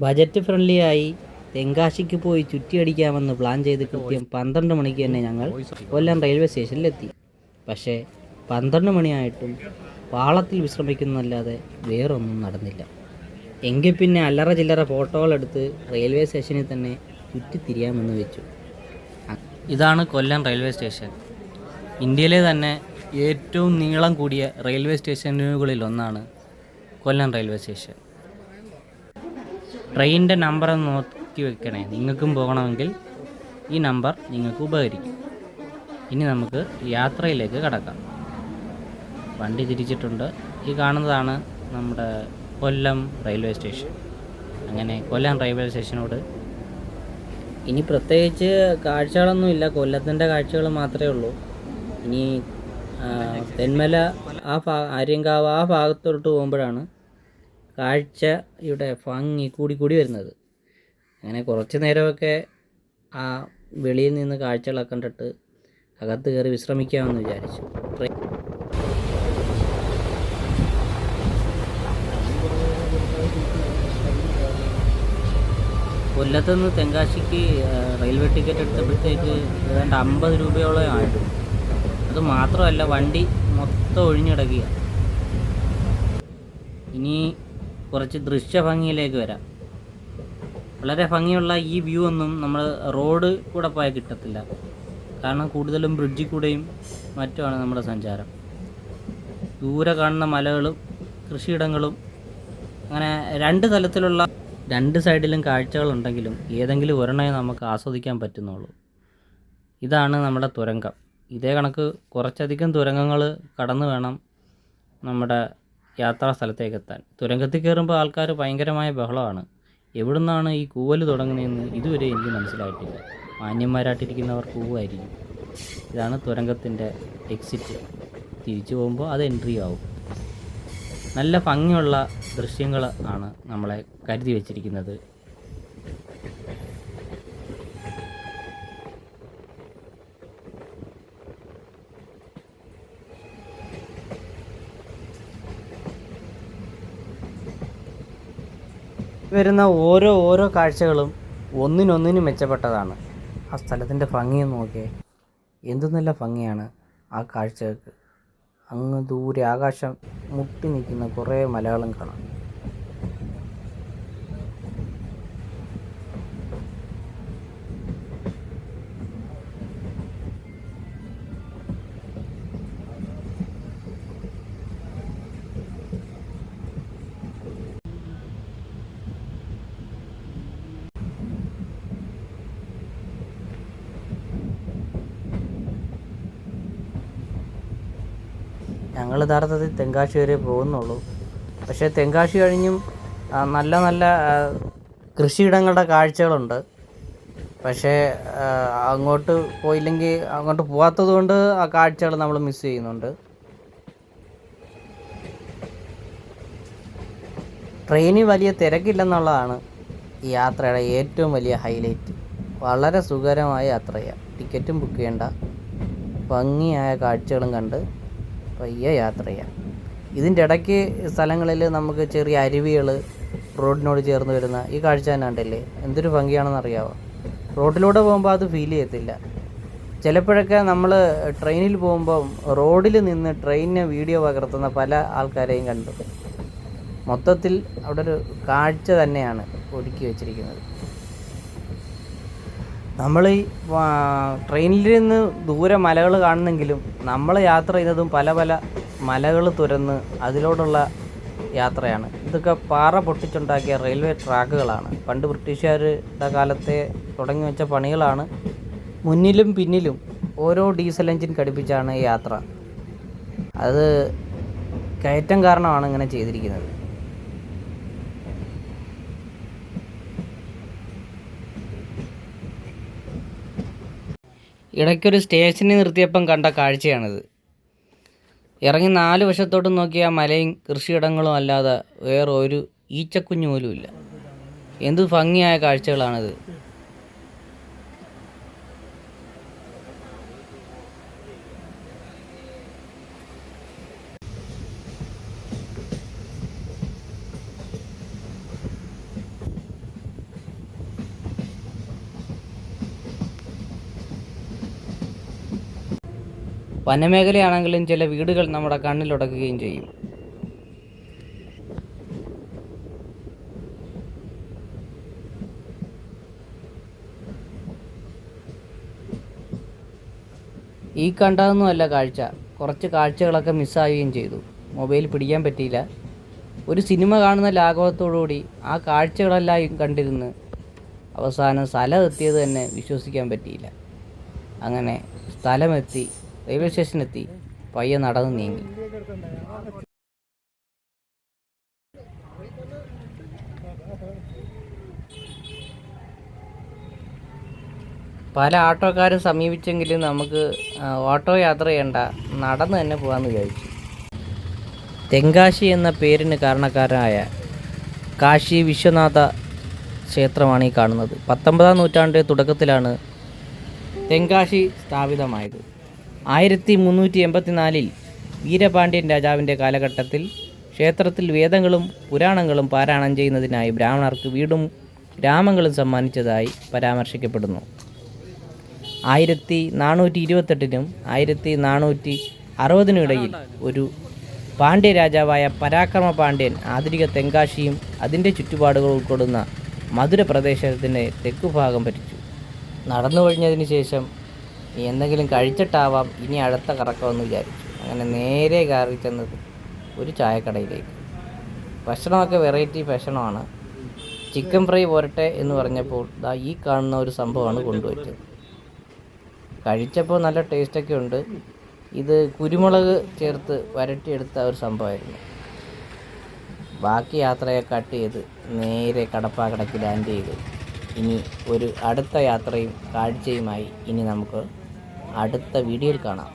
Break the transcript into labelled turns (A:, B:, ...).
A: Budget ഫ്രണ്ട്ലിയായി തെങ്കാശിക്ക് പോയി ചുറ്റിയടിക്കാമെന്ന് plan ചെയ്ത് കൃത്യം 12 മണിക്ക് തന്നെ ഞങ്ങൾ കൊല്ലം റെയിൽവേ സ്റ്റേഷനിലെത്തി. പക്ഷേ 12 മണിയായിട്ടും പാളത്തിൽ വിശ്രമിക്കുന്നതല്ലാതെ വേറൊന്നും നടന്നില്ല. എങ്കിൽ പിന്നെ അല്ലറ ചില്ലറ ഫോട്ടോകളെടുത്ത് റെയിൽവേ സ്റ്റേഷനിൽ തന്നെ ചുറ്റിത്തിരിയാമെന്ന് വെച്ചു. ഇതാണ് കൊല്ലം റെയിൽവേ സ്റ്റേഷൻ. ഇന്ത്യയിലെ തന്നെ ഏറ്റവും നീളം കൂടിയ റെയിൽവേ സ്റ്റേഷനുകളിൽ ഒന്നാണ് കൊല്ലം റെയിൽവേ സ്റ്റേഷൻ. ട്രെയിനിൻ്റെ നമ്പർ ഒന്ന് നോക്കി വെക്കണേ. നിങ്ങൾക്കും പോകണമെങ്കിൽ ഈ നമ്പർ നിങ്ങൾക്ക് ഉപകരിക്കും. ഇനി നമുക്ക് യാത്രയിലേക്ക് കടക്കാം. വണ്ടി തിരിച്ചിട്ടുണ്ട്. ഈ കാണുന്നതാണ് നമ്മുടെ കൊല്ലം റെയിൽവേ സ്റ്റേഷൻ. അങ്ങനെ കൊല്ലം റെയിൽവേ സ്റ്റേഷനോട് ഇനി പ്രത്യേകിച്ച് കാഴ്ചകളൊന്നുമില്ല. കൊല്ലത്തിൻ്റെ കാഴ്ചകൾ മാത്രമേ ഉള്ളൂ. ഇനി തെന്മല ആര്യങ്കാവ് ആ ഭാഗത്തോട്ട് പോകുമ്പോഴാണ് കാഴ്ചയുടെ ഭംഗി കൂടി വരുന്നത്. അങ്ങനെ കുറച്ച് നേരമൊക്കെ ആ വെളിയിൽ നിന്ന് കാഴ്ചകളൊക്കെ കണ്ടിട്ട് അകത്ത് കയറി വിശ്രമിക്കാമെന്ന് വിചാരിച്ചു. കൊല്ലത്തുനിന്ന് തെങ്കാശിക്ക് റെയിൽവേ ടിക്കറ്റ് എടുത്തപ്പോഴത്തേക്ക് ഏതാണ്ട് 50 രൂപയോളം ആയിരുന്നു. അത് മാത്രമല്ല, വണ്ടി മൊത്തം ഒഴിഞ്ഞിടക്കുക. ഇനി കുറച്ച് ദൃശ്യഭംഗിയിലേക്ക് വരാം. വളരെ ഭംഗിയുള്ള ഈ വ്യൂ ഒന്നും നമ്മൾ റോഡ് കൂടെ പോയാൽ കിട്ടത്തില്ല. കാരണം കൂടുതലും ബ്രിഡ്ജിൽ കൂടെയും മറ്റുമാണ് നമ്മുടെ സഞ്ചാരം. ദൂരെ കാണുന്ന മലകളും കൃഷിയിടങ്ങളും അങ്ങനെ രണ്ട് സൈഡിലും കാഴ്ചകളുണ്ടെങ്കിലും ഏതെങ്കിലും ഒരെണ്ണമേ നമുക്ക് ആസ്വദിക്കാൻ പറ്റുന്നുള്ളൂ. ഇതാണ് നമ്മുടെ തുരങ്കം. ഇതേ കണക്ക് കുറച്ചധികം തുരങ്കങ്ങൾ കടന്നു വേണം നമ്മുടെ യാത്രാ സ്ഥലത്തേക്ക് എത്താൻ. തുരങ്കത്തിൽ കയറുമ്പോൾ ആൾക്കാർ ഭയങ്കരമായ ബഹളമാണ്. എവിടെ നിന്നാണ് ഈ കൂവൽ തുടങ്ങുന്നതെന്ന് ഇതുവരെ എനിക്ക് മനസ്സിലായിട്ടില്ല. മാന്യന്മാരായിട്ടിരിക്കുന്നവർ കൂവായിരിക്കും. ഇതാണ് തുരങ്കത്തിൻ്റെ എക്സിറ്റ്. തിരിച്ചു പോകുമ്പോൾ അത് എൻട്രി ആവും. നല്ല ഭംഗിയുള്ള ദൃശ്യങ്ങൾ ആണ് നമ്മളെ കരുതി വച്ചിരിക്കുന്നത്. വരുന്ന ഓരോ കാഴ്ചകളും ഒന്നിനൊന്നിനും മെച്ചപ്പെട്ടതാണ്. ആ സ്ഥലത്തിൻ്റെ ഭംഗിയും നോക്കിയേ, എന്തു നല്ല ഭംഗിയാണ് ആ കാഴ്ചകൾക്ക്. അങ്ങ് ദൂരെ ആകാശം മുട്ടി നിൽക്കുന്ന കുറേ മലകളും കാണാം. ഞങ്ങൾ യഥാർത്ഥത്തിൽ തെങ്കാശി വരെ പോകുന്നുള്ളൂ. പക്ഷേ തെങ്കാശി കഴിഞ്ഞും നല്ല കൃഷിയിടങ്ങളുടെ കാഴ്ചകളുണ്ട്. പക്ഷേ അങ്ങോട്ട് പോയില്ലെങ്കിൽ, അങ്ങോട്ട് പോകാത്തത് കൊണ്ട് ആ കാഴ്ചകൾ നമ്മൾ മിസ് ചെയ്യുന്നുണ്ട്. ട്രെയിനിൽ വലിയ തിരക്കില്ലെന്നുള്ളതാണ് ഈ യാത്രയുടെ ഏറ്റവും വലിയ ഹൈലൈറ്റ്. വളരെ സുഖകരമായ യാത്ര ചെയ്യാം. ടിക്കറ്റും ബുക്ക് ചെയ്യേണ്ട. ഭംഗിയായ കാഴ്ചകളും കണ്ട് പയ്യെ യാത്ര ചെയ്യാം. ഇതിൻ്റെ ഇടയ്ക്ക് സ്ഥലങ്ങളിൽ നമുക്ക് ചെറിയ അരുവികൾ റോഡിനോട് ചേർന്ന് വരുന്ന ഈ കാഴ്ച തന്നെ ഉണ്ടല്ലേ, എന്തൊരു ഭംഗിയാണെന്ന് അറിയാമോ. റോഡിലൂടെ പോകുമ്പോൾ അത് ഫീൽ ചെയ്യത്തില്ല. ചിലപ്പോഴൊക്കെ നമ്മൾ ട്രെയിനിൽ പോകുമ്പോൾ റോഡിൽ നിന്ന് ട്രെയിനിനെ വീഡിയോ പകർത്തുന്ന പല ആൾക്കാരെയും കണ്ടു. മൊത്തത്തിൽ അവിടെ ഒരു കാഴ്ച തന്നെയാണ് ഒരുക്കി വച്ചിരിക്കുന്നത്. നമ്മൾ ഈ ട്രെയിനിൽ നിന്ന് ദൂരെ മലകൾ കാണുന്നെങ്കിലും നമ്മൾ യാത്ര ചെയ്യുന്നതും പല മലകൾ തുരന്ന് അതിലോടുള്ള യാത്രയാണ്. ഇതൊക്കെ പാറ പൊട്ടിച്ചുണ്ടാക്കിയ റെയിൽവേ ട്രാക്കുകളാണ്. പണ്ട് ബ്രിട്ടീഷുകാരുടെ കാലത്തെ തുടങ്ങി വെച്ച പണികളാണ്. മുന്നിലും പിന്നിലും ഓരോ ഡീസൽ എഞ്ചിൻ ഘടിപ്പിച്ചാണ് ഈ യാത്ര. അത് കയറ്റം കാരണമാണ് ഇങ്ങനെ ചെയ്തിരിക്കുന്നത്. ഇടയ്ക്കൊരു സ്റ്റേഷനിൽ നിർത്തിയപ്പം കണ്ട കാഴ്ചയാണിത്. ഇറങ്ങി 4 വശത്തോട്ടും നോക്കിയാൽ മലയും കൃഷിയിടങ്ങളും അല്ലാതെ വേറെ ഒരു ഈച്ചക്കുഞ്ഞു പോലും ഇല്ല. എന്ത് ഭംഗിയായ കാഴ്ചകളാണിത്. വനമേഖലയാണെങ്കിലും ചില വീടുകൾ നമ്മുടെ കണ്ണിലുടക്കുകയും ചെയ്യും. ഈ കണ്ടതൊന്നുമല്ല കാഴ്ച, കുറച്ച് കാഴ്ചകളൊക്കെ മിസ്സാവുകയും ചെയ്തു. മൊബൈൽ പിടിക്കാൻ പറ്റിയില്ല. ഒരു സിനിമ കാണുന്ന ലാഘവത്തോടുകൂടി ആ കാഴ്ചകളെല്ലാം കണ്ടിരുന്ന് അവസാനം സ്ഥലം എത്തിയത് തന്നെ വിശ്വസിക്കാൻ പറ്റിയില്ല. അങ്ങനെ സ്ഥലമെത്തി, റെയിൽവേ സ്റ്റേഷനെത്തി, പയ്യെ നടന്ന് നീങ്ങി. പല ആട്ടോക്കാരും സമീപിച്ചെങ്കിലും നമുക്ക് ഓട്ടോ യാത്ര ചെയ്യണ്ട, നടന്ന് തന്നെ പോകാമെന്ന് വിചാരിച്ചു. തെങ്കാശി എന്ന പേരിന് കാരണക്കാരായ കാശി വിശ്വനാഥ ക്ഷേത്രമാണ് ഈ കാണുന്നത്. 19-ാം നൂറ്റാണ്ട് തുടക്കത്തിലാണ് തെങ്കാശി സ്ഥാപിതമായത്. 1384-ൽ വീരപാണ്ഡ്യൻ രാജാവിൻ്റെ കാലഘട്ടത്തിൽ ക്ഷേത്രത്തിൽ വേദങ്ങളും പുരാണങ്ങളും പാരായണം ചെയ്യുന്നതിനായി ബ്രാഹ്മണർക്ക് വീടും ഗ്രാമങ്ങളും സമ്മാനിച്ചതായി പരാമർശിക്കപ്പെടുന്നു. 1428-നും 1460-നും ഇടയിൽ ഒരു പാണ്ഡ്യ രാജാവായ പരാക്രമ പാണ്ഡ്യൻ ആധുനിക തെങ്കാശിയും അതിൻ്റെ ചുറ്റുപാടുകൾ ഉൾക്കൊള്ളുന്ന മധുര പ്രദേശത്തിൻ്റെ തെക്കുഭാഗം ഭരിച്ചു. നടന്നു കഴിഞ്ഞതിന് ശേഷം എന്തെങ്കിലും കഴിച്ചിട്ടാവാം ഇനി അടുത്ത കറക്കമെന്ന് വിചാരിച്ചു. അങ്ങനെ നേരെ കയറി ചെന്നത് ഒരു ചായക്കടയിലേക്ക്. ഭക്ഷണമൊക്കെ വെറൈറ്റി ഭക്ഷണമാണ്. ചിക്കൻ ഫ്രൈ പോരട്ടെ എന്ന് പറഞ്ഞപ്പോൾ ഈ കാണുന്ന ഒരു സംഭവമാണ് കൊണ്ടുവച്ചത്. കഴിച്ചപ്പോൾ നല്ല ടേസ്റ്റൊക്കെ ഉണ്ട്. ഇത് കുരുമുളക് ചേർത്ത് വരട്ടിയെടുത്ത ഒരു സംഭവമായിരുന്നു. ബാക്കി യാത്രയെ കട്ട് ചെയ്ത് നേരെ കടപ്പാക്കടയ്ക്ക് ലാൻഡ് ചെയ്ത് ഇനി ഒരു അടുത്ത യാത്രയും കാഴ്ചയുമായി ഇനി നമുക്ക് അടുത്ത വീഡിയോയിൽ കാണാം.